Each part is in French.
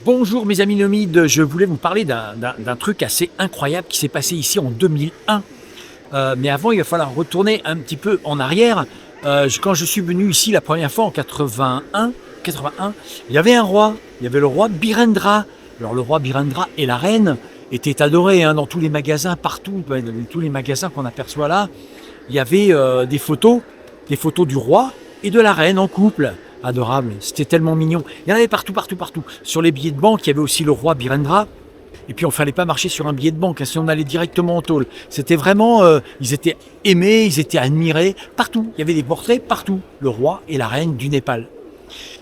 Bonjour mes amis nomides, je voulais vous parler d'un truc assez incroyable qui s'est passé ici en 2001. Mais avant, il va falloir retourner un petit peu en arrière. Quand je suis venu ici la première fois en 81, il y avait un roi, il y avait le roi Birendra. Alors le roi Birendra et la reine étaient adorés dans tous les magasins, partout, dans tous les magasins qu'on aperçoit là. Il y avait des photos du roi et de la reine en couple. Adorable, c'était tellement mignon. Il y en avait partout. Sur les billets de banque, il y avait aussi le roi Birendra. Et puis, on ne fallait pas marcher sur un billet de banque, sinon on allait directement en tôle. C'était vraiment, ils étaient aimés, ils étaient admirés. Partout, il y avait des portraits partout. Le roi et la reine du Népal.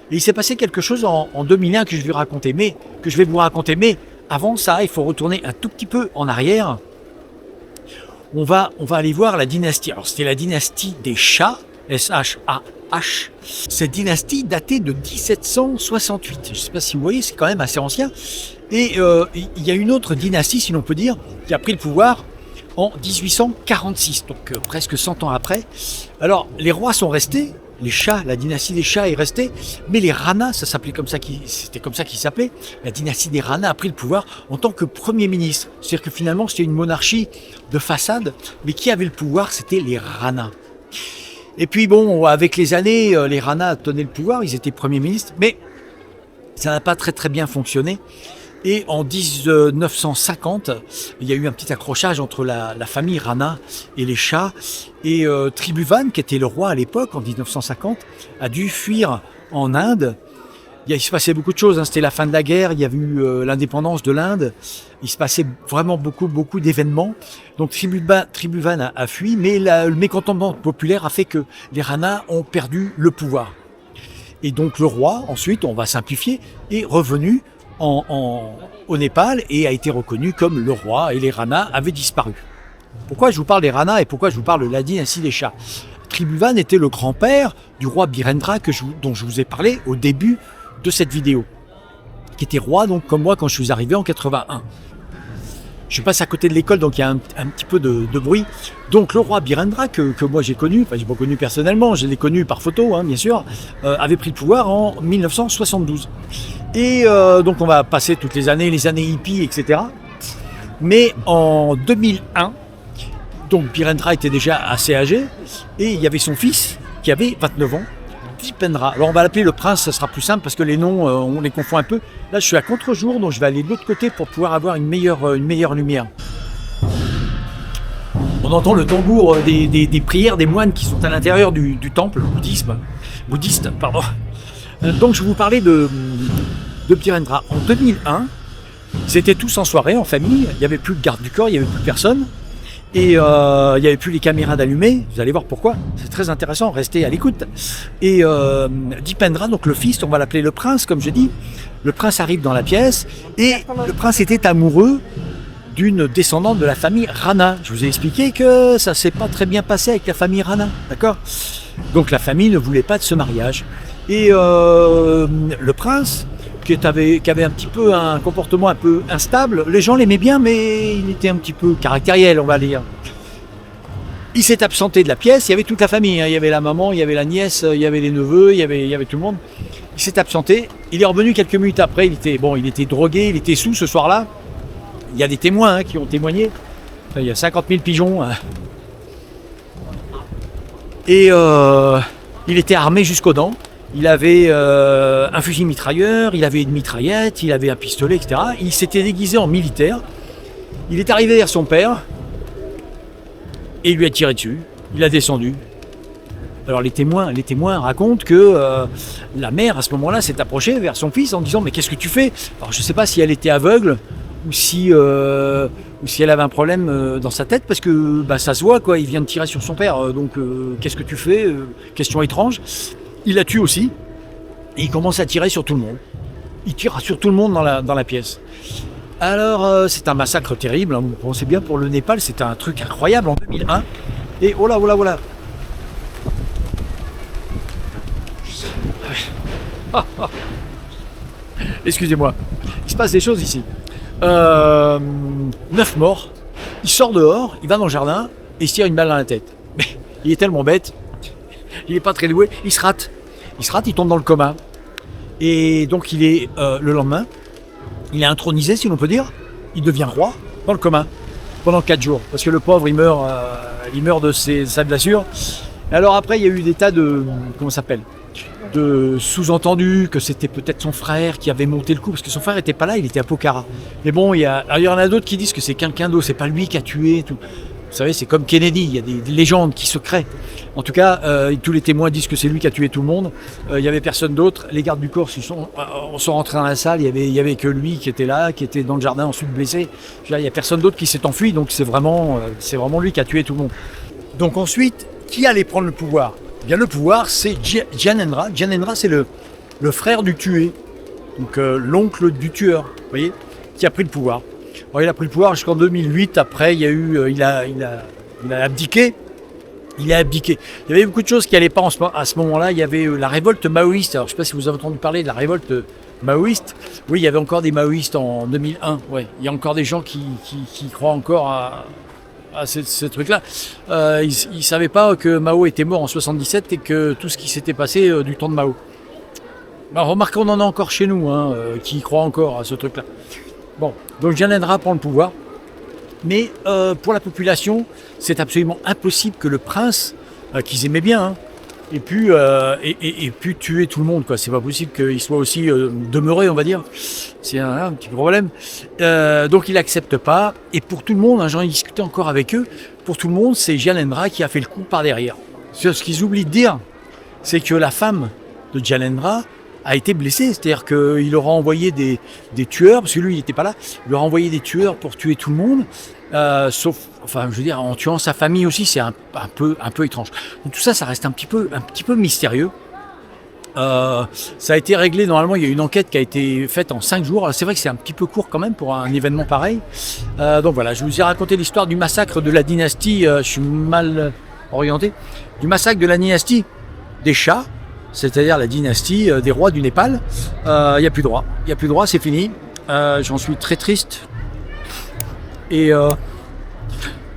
Et il s'est passé quelque chose en 2001 que je vais vous raconter. Mais avant ça, il faut retourner un tout petit peu en arrière. On va aller voir la dynastie. Alors, c'était la dynastie des Shahs. S-H-A-H. Cette dynastie datait de 1768. Je ne sais pas si vous voyez, c'est quand même assez ancien. Et il y a une autre dynastie, si l'on peut dire, qui a pris le pouvoir en 1846, donc presque 100 ans après. Alors, les rois sont restés, les Shahs, la dynastie des Shahs est restée, mais les Rana, c'était comme ça qu'ils s'appelaient, la dynastie des Rana a pris le pouvoir en tant que Premier ministre. C'est-à-dire que finalement, c'était une monarchie de façade, mais qui avait le pouvoir, c'était les Rana. Et puis bon, avec les années, les Rana tenaient le pouvoir, ils étaient premiers ministres, mais ça n'a pas très bien fonctionné. Et en 1950, il y a eu un petit accrochage entre la famille Rana et les Shahs. Et Tribhuvan, qui était le roi à l'époque, en 1950, a dû fuir en Inde. Il se passait beaucoup de choses, c'était la fin de la guerre, il y a eu l'indépendance de l'Inde, il se passait vraiment beaucoup d'événements. Donc Tribhuvan a fui, mais le mécontentement populaire a fait que les Rana ont perdu le pouvoir. Et donc le roi, ensuite, on va simplifier, est revenu au Népal et a été reconnu comme le roi, et les Rana avaient disparu. Pourquoi je vous parle des Rana et pourquoi je vous parle de la dynastie des Shahs? Tribhuvan était le grand-père du roi Birendra dont je vous ai parlé au début de cette vidéo, qui était roi donc comme moi quand je suis arrivé en 81. Je passe à côté de l'école, donc il y a un petit peu de bruit. Donc le roi Birendra, que moi j'ai connu, enfin j'ai pas connu personnellement, je l'ai connu par photo bien sûr, avait pris le pouvoir en 1972. Et donc on va passer toutes les années hippies, etc. Mais en 2001, donc Birendra était déjà assez âgé, et il y avait son fils qui avait 29 ans, Dipendra. Alors on va l'appeler le prince, ça sera plus simple parce que les noms, on les confond un peu. Là je suis à contre-jour, donc je vais aller de l'autre côté pour pouvoir avoir une meilleure lumière. On entend le tambour des prières des moines qui sont à l'intérieur du temple bouddhiste. Donc je vais vous parler de Birendra. En 2001, ils étaient tous en soirée, en famille, il n'y avait plus de garde du corps, il n'y avait plus personne. Et il n'y avait plus les caméras d'allumées, vous allez voir pourquoi, c'est très intéressant, restez à l'écoute. Et Dipendra, donc le fils, on va l'appeler le prince, comme je dis, le prince arrive dans la pièce, et le prince était amoureux d'une descendante de la famille Rana. Je vous ai expliqué que ça ne s'est pas très bien passé avec la famille Rana, d'accord? Donc la famille ne voulait pas de ce mariage. Et le prince, qui avait un petit peu un comportement un peu instable. Les gens l'aimaient bien, mais il était un petit peu caractériel, on va dire. Il s'est absenté de la pièce, il y avait toute la famille, il y avait la maman, il y avait la nièce, il y avait les neveux, il y avait tout le monde. Il s'est absenté, il est revenu quelques minutes après, il était drogué, il était sous ce soir-là. Il y a des témoins qui ont témoigné, enfin, il y a 50 000 pigeons. Et il était armé jusqu'aux dents. Il avait un fusil mitrailleur, il avait une mitraillette, il avait un pistolet, etc. Il s'était déguisé en militaire. Il est arrivé vers son père et il lui a tiré dessus. Il a descendu. Alors les témoins racontent que la mère à ce moment-là s'est approchée vers son fils en disant « Mais qu'est-ce que tu fais ?» Alors je ne sais pas si elle était aveugle ou si elle avait un problème dans sa tête, parce que ça se voit, quoi. Il vient de tirer sur son père. Donc qu'est-ce que tu fais? Question étrange. Il la tue aussi, et il commence à tirer sur tout le monde. Il tire sur tout le monde dans la pièce. Alors, c'est un massacre terrible, vous pensez bien, pour le Népal, c'est un truc incroyable en 2001. Et oh là. Excusez-moi, il se passe des choses ici. 9 morts, il sort dehors, il va dans le jardin, et il se tire une balle dans la tête. Mais il est tellement bête. Il n'est pas très doué, il se rate, il tombe dans le coma. Et donc il est le lendemain, il est intronisé, si l'on peut dire. Il devient roi dans le commun pendant 4 jours. Parce que le pauvre, il meurt de sa blessure. Et alors après, il y a eu des tas de... Comment ça s'appelle ? De sous-entendu que c'était peut-être son frère qui avait monté le coup, parce que son frère n'était pas là, il était à Pokhara. Mais bon, il y en a d'autres qui disent que c'est quelqu'un d'autre, c'est pas lui qui a tué. Tout. Vous savez, c'est comme Kennedy, il y a des légendes qui se créent. En tout cas, tous les témoins disent que c'est lui qui a tué tout le monde. Il y avait personne d'autre. Les gardes du corps sont rentrés dans la salle, il y avait que lui qui était là, qui était dans le jardin ensuite blessé. Il n'y a personne d'autre qui s'est enfui, donc c'est vraiment lui qui a tué tout le monde. Donc ensuite, qui allait prendre le pouvoir ? Bien, le pouvoir, c'est Gyanendra. Gyanendra, c'est le frère du tué, donc l'oncle du tueur, vous voyez, qui a pris le pouvoir. Alors, il a pris le pouvoir jusqu'en 2008. Après, il a abdiqué. Il a abdiqué. Il y avait beaucoup de choses qui n'allaient pas à ce moment-là. Il y avait la révolte maoïste. Alors, je ne sais pas si vous avez entendu parler de la révolte maoïste. Oui, il y avait encore des maoïstes en 2001. Ouais, il y a encore des gens qui croient encore à ce truc-là. Ils ne savaient pas que Mao était mort en 77 et que tout ce qui s'était passé du temps de Mao. Ben, remarquez, on en a encore chez nous qui croient encore à ce truc-là. Bon, donc Gyanendra prend le pouvoir. Mais pour la population, c'est absolument impossible que le prince, qu'ils aimaient bien, ait pu tuer tout le monde, quoi. C'est pas possible qu'il soit aussi demeuré, on va dire. C'est un petit problème. Donc il n'accepte pas. Et pour tout le monde, j'en ai discuté encore avec eux, pour tout le monde, c'est Gyanendra qui a fait le coup par derrière. Ce qu'ils oublient de dire, c'est que la femme de Gyanendra a été blessé, c'est-à-dire qu'il aura envoyé des tueurs, parce que lui il n'était pas là, il aura envoyé des tueurs pour tuer tout le monde, sauf, enfin je veux dire, en tuant sa famille aussi, c'est un peu étrange. Donc tout ça, ça reste un petit peu mystérieux. Ça a été réglé, normalement il y a une enquête qui a été faite en 5 jours, alors, c'est vrai que c'est un petit peu court quand même pour un événement pareil. Donc voilà, je vous ai raconté l'histoire du massacre de la dynastie, je suis mal orienté, du massacre de la dynastie des Shahs, c'est-à-dire la dynastie des rois du Népal. Il n'y a plus de roi. Il n'y a plus de roi, c'est fini. J'en suis très triste. Et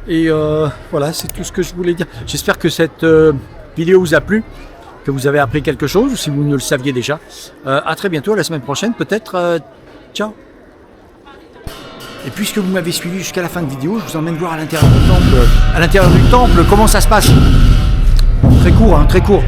voilà, c'est tout ce que je voulais dire. J'espère que cette vidéo vous a plu, que vous avez appris quelque chose, ou si vous ne le saviez déjà. À très bientôt, la semaine prochaine, peut-être. Ciao. Et puisque vous m'avez suivi jusqu'à la fin de vidéo, je vous emmène voir à l'intérieur du temple. À l'intérieur du temple, comment ça se passe. Très court, très court.